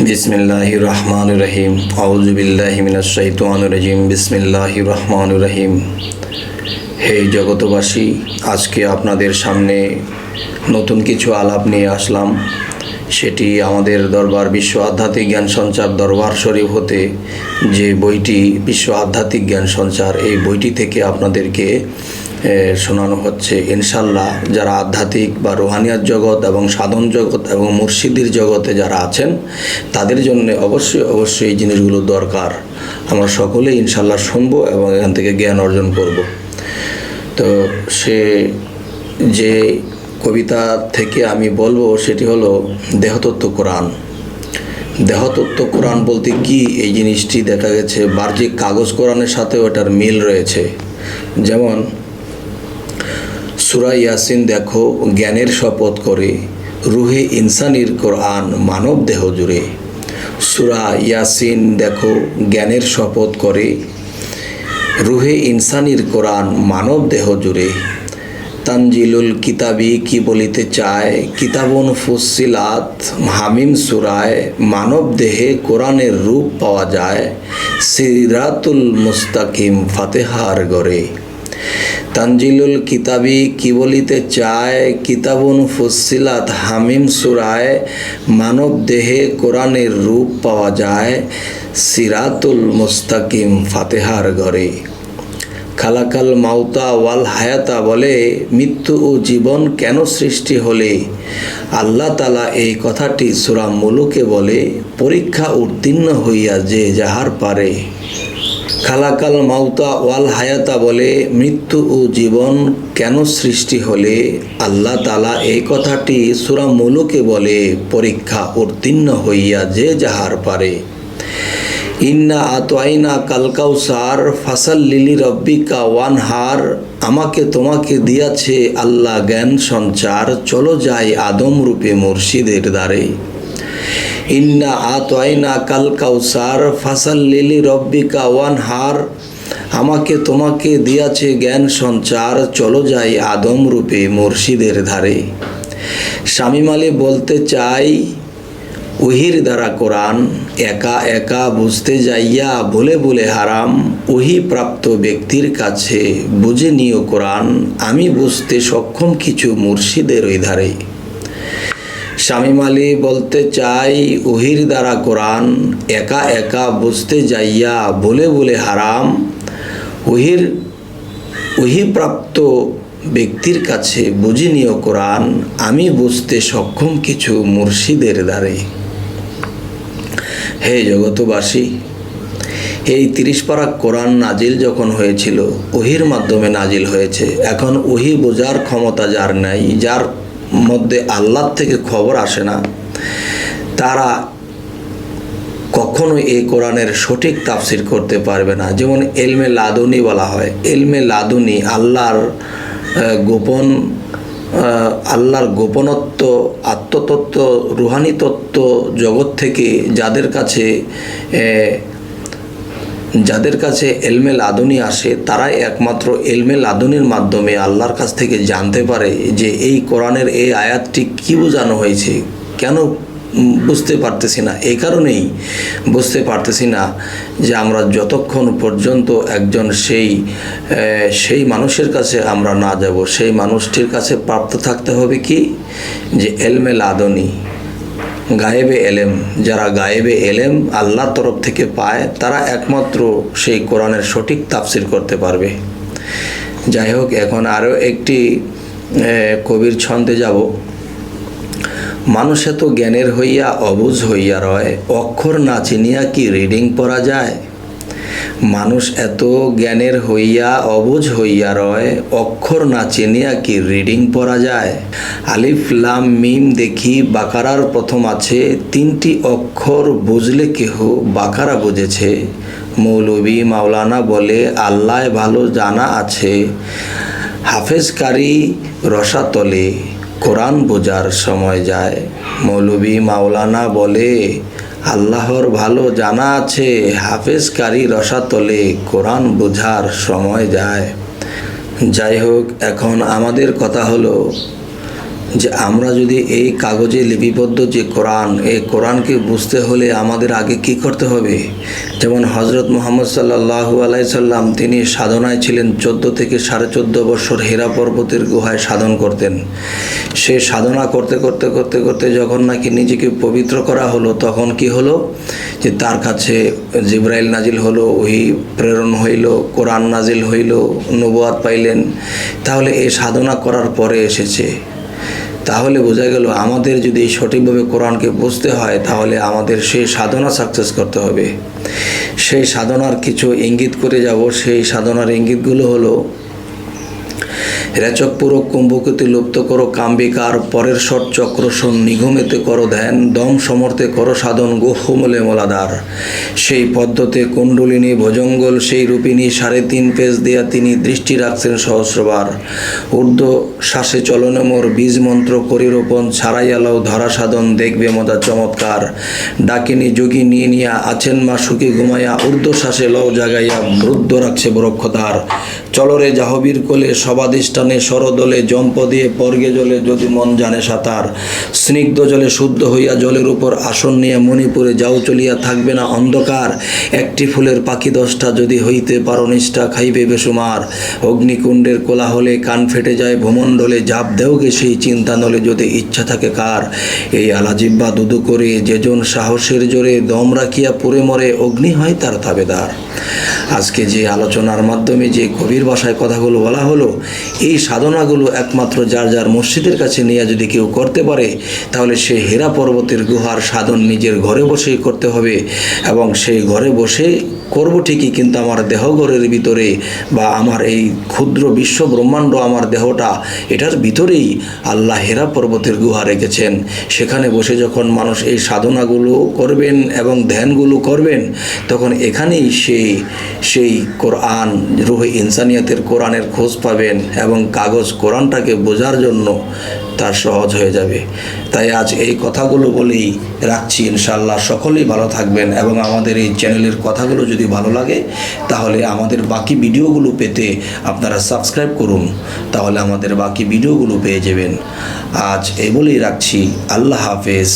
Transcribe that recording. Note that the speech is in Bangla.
বিসমিল্লাহির রহমানির রহিম। আউযু বিল্লাহি মিনাশ শাইতানির রাজিম। বিসমিল্লাহির রহমানির রহিম। হে জগতবাসী, আজকে আপনাদের সামনে নতুন কিছু আলাপ নিয়ে আসলাম। সেটি আমাদের দরবার বিশ্ব আধ্যাত্মিক জ্ঞান সঞ্চার দরবার শরীফ হতে যে বইটি বিশ্ব আধ্যাত্মিক জ্ঞান সঞ্চার, এই বইটি থেকে আপনাদেরকে শোনানো হচ্ছে। ইনশাল্লাহ যারা আধ্যাত্মিক বা রুহানিয়াত জগৎ এবং সাধন জগৎ এবং মুর্শিদির জগতে যারা আছেন তাদের জন্য অবশ্যই এই জিনিসগুলো দরকার। আমরা সকলেই ইনশাল্লাহ শুনবো এবং এখান থেকে জ্ঞান অর্জন করব। তো যে কবিতা থেকে আমি বলবো সেটি হলো দেহতত্ত্ব কোরআন। দেহতত্ত্ব কোরআন বলতে কি, এই জিনিসটি দেখা গেছে বাহ্যিক কাগজ কোরআনের সাথেও এটার মিল রয়েছে। যেমন সূরা ইয়াসিন দেখো জ্ঞানের শপথ করে, রুহে ইনসানির কোরআন মানব দেহ জুড়ে। সূরা ইয়াসিন দেখো জ্ঞানের শপথ করে, রুহে ইনসানির কোরআন মানব দেহ জুড়ে। তানজিলুল কিতাবি কি বলিতে চায়, কিতাবুন ফুসসিলাত হামিম সূরায়। মানব দেহে কোরআনের রূপ পাওয়া যায়, সিরাতুল মুস্তাকিম ফাতেহার গড়ে। তানজিলুল কিতাবি কি বলিতে চায়, কিতাবুন ফুসসিলাত হামিম সূরায়। মানব দেহে কোরআনের রূপ পাওয়া যায়, সিরাতুল মুস্তাকিম ফাতেহার ঘরে। খালাকাল মাউতা ওয়াল হায়াতা বলে, মৃত্যু ও জীবন কেন সৃষ্টি হলে। আল্লাহ তাআলা এই কথাটি সূরা মুলুকে বলে, পরীক্ষা উত্তীর্ণ হইয়া যে যাহার পারে। খালাকাল মাউতা ওয়াল হায়াতা বলে, মৃত্যু ও জীবন কেন সৃষ্টি হলে। আল্লাহ তাআলা এই কথাটি সূরা মুলুকে বলে, পরীক্ষা উত্তীর্ণ হইয়া যে যাহার পারে। ইন্না আতওয়াইনা কাল কাউসার ফাসাল্লি রব্বিকা ওয়ানহার। আমাকে তোমাকে দিয়াছে আল্লাহ জ্ঞান সঞ্চার, চলো যাই আদম রূপে মুর্শিদের দ্বারে। ইন্না আতওয়াইনা কাল কাউসার ফাসাল্লি রব্বিকা ওয়ানহার। আমাকে তোমাকে দিয়াছে জ্ঞান সঞ্চার, চলো যাই আদম রূপে মুর্শিদের ধারে। শামীম আলী বলতে চাই, ওহির দ্বারা কোরআন একা একা বুঝতে যাইয়া বলে বলে হারাম। ওহি প্রাপ্ত ব্যক্তির কাছে বুঝে নিও কোরআন, আমি বুঝতে সক্ষম কিছু মুর্শিদের ওই ধারে। শামীম আলী বলতে চাই, ওহির দ্বারা কোরআন একা একা বুঝতে যাইয়া বলে বলে হারাম। ওহি প্রাপ্ত ব্যক্তির কাছে বুঝে নিও কোরআন, আমি বুঝতে সক্ষম কিছু মুর্শিদের দ্বারে। হে জগতবাসী, এই 30 পারা কোরআন নাজিল যখন হয়েছিল ওহির মাধ্যমে নাজিল হয়েছে। এখন ওহি বোঝার ক্ষমতা যার নাই, যার মধ্যে আল্লাহর থেকে খবর আসে না, তারা কখনো এই কোরআনের সঠিক তাফসির করতে পারবে না। যেমন এলমে লাদুনি বলা হয়। এলমে লাদুনি আল্লাহর গোপনত্ব, আত্মতত্ত্ব, রুহানি তত্ত্ব জগৎ থেকে যাদের কাছে এলমে লাদুনি আসে, তারাই একমাত্র এলমে লাদুনির মাধ্যমে আল্লাহর কাছ থেকে জানতে পারে যে এই কোরআনের এই আয়াতটি কী বোঝানো হয়েছে। কেন বুঝতে পারতেছি না? এই কারণেই বুঝতে পারতেছি না যে আমরা যতক্ষণ পর্যন্ত একজন সেই মানুষের কাছে আমরা না যাব, সেই মানুষটির কাছে প্রাপ্ত থাকতে হবে কি, যে এলমে লাদুনি, গায়েবে এলেম। যারা গায়েবে এলেম আল্লাহর তরফ থেকে পায়, তারা একমাত্র সেই কোরআনের সঠিক তাফসির করতে পারবে। যাই হোক, এখন আরও একটি কবির ছন্দে যাব। মানুষ এত জ্ঞানের হইয়া অবুঝ হইয়া রয়, অক্ষর না চিনিয়া কি রিডিং পড়া যায়। মানুষ এত জ্ঞানের হইয়া অবুঝ হইয়া রয়, অক্ষর না চিনিয়া কি রিডিং পড়া যায়। আলিফ লাম মিম দেখি বাকারার প্রথম আছে, 3টি অক্ষর বুঝলে কেহ বাকারা বুঝেছে। মৌলভী মাওলানা বলে আল্লাহ ভালো জানা আছে, হাফেজ কারি রসাতলে কোরআন বোঝার সময় যায়। মৌলভী মাওলানা বলে আল্লাহর ভালো জানা আছে, হাফেজ কারি রসাতলে কোরআন বোঝার সময় যায়। যাই হোক, এখন আমাদের কথা হলো যে আমরা যদি এই কাগজে লিপিবদ্ধ যে কোরআন, এই কোরআনকে বুঝতে হলে আমাদের আগে কি করতে হবে। যেমন হজরত মুহাম্মদ সাল্লাল্লাহু আলাইহি সাল্লাম তিনি সাধনায় ছিলেন 14 থেকে 14.5 বছর হেরা পর্বতের গুহায় সাধন করতেন। সে সাধনা করতে করতে করতে করতে যখন নাকি নিজেকে পবিত্র করা হলো, তখন কি হলো যে তার কাছে জিবরাইল নাজিল হলো, ওহী প্রেরণ হইল, কোরআন নাজিল হইল, নবুয়াত পাইলেন। তাহলে এই সাধনা করার পরে এসেছে। তাহলে বোঝা গেল আমাদের যদি সঠিকভাবে কোরআনকে বুঝতে হয় তাহলে আমাদের সেই সাধনা সাকসেস করতে হবে। সেই সাধনার কিছু ইঙ্গিত করে যাব। সেই সাধনার ইঙ্গিতগুলো হলো: রেচক পুরো কুম্ভকতি লুপ্ত করো কাম্বিকার, পরের স্বর চক্রসন নিগমেতে করো ধ্যান, দম সমর্থে করো সাধন গুহমলে মলাদার। সেই পদ্ধতে কুণ্ডলিনী ভোজঙ্গল সেই রূপিণী 3.5 পেজ দিয়া তিনি দৃষ্টি রাখছেন সহস্রবার। ঊর্ধ্ব শ্বাসে চলনে মোর বীজ মন্ত্র করি রোপণ, ছাড়াইয়া লও ধরা সাধন দেখবে মজা চমৎকার। ডাকিনী যোগী নিয়ে নিয়া আছেন মা সুখী ঘুমাইয়া, ঊর্ধ্ব শ্বাসে লও জাগাইয়া বৃদ্ধ রাখছে বরক্ষতার। চলরে জাহবীর কোলে সবাদিষ্ঠানে সরদলে, জম্প দিয়ে পর্গে জলে যদি মন জানে সাঁতার। স্নিগ্ধ জলে শুদ্ধ হইয়া জলের উপর আসন নিয়ে মণিপুরে যাও চলিয়া থাকবে না অন্ধকার। একটি ফুলের পাখি 10টা যদি হইতে পারো নিষ্ঠা, খাইবে বেসুমার। অগ্নিকুণ্ডের কোলাহলে কান ফেটে যায় ভূমণ্ডলে, জাপ দেওগে সেই চিন্তা নলে যদি ইচ্ছা থাকে কার। এই আলাজিব্বা দুদু করে যেজন সাহসের জোরে, দম রাখিয়া পুরে মরে অগ্নি হয় তার তাবেদার। আজকে যে আলোচনার মাধ্যমে যে গভীর ভাষায় কথাগুলো বলা হলো, এই সাধনাগুলো একমাত্র যার যার মসজিদের কাছে নিয়ে যদি কেউ করতে পারে তাহলে সে হেরা পর্বতের গুহার সাধন নিজের ঘরে বসেই করতে হবে। এবং সেই ঘরে বসে করব ঠিকই, কিন্তু আমার দেহঘরের ভিতরে বা আমার এই ক্ষুদ্র বিশ্ব ব্রহ্মাণ্ড, আমার দেহটা, এটার ভিতরেই আল্লাহ হেরা পর্বতের গুহা রেখেছেন। সেখানে বসে যখন মানুষ এই সাধনাগুলো করবেন এবং ধ্যানগুলো করবেন, তখন এখানেই সেই কোরআন, রুহে ইনসানিয়াতের কোরআনের খোঁজ পাবেন এবং কাগজ কোরআনটাকে বোঝার জন্য তার সহজ হয়ে যাবে। তাই আজ এই কথাগুলো বলেই রাখছি। ইনশাআল্লাহ সকলেই ভালো থাকবেন এবং আমাদের এই চ্যানেলের কথাগুলো যদি ভালো লাগে তাহলে আমাদের বাকি ভিডিওগুলো পেতে আপনারা সাবস্ক্রাইব করুন, তাহলে আমাদের বাকি ভিডিওগুলো পেয়ে যাবেন। আজ এই বলেই রাখছি। আল্লাহ হাফেজ।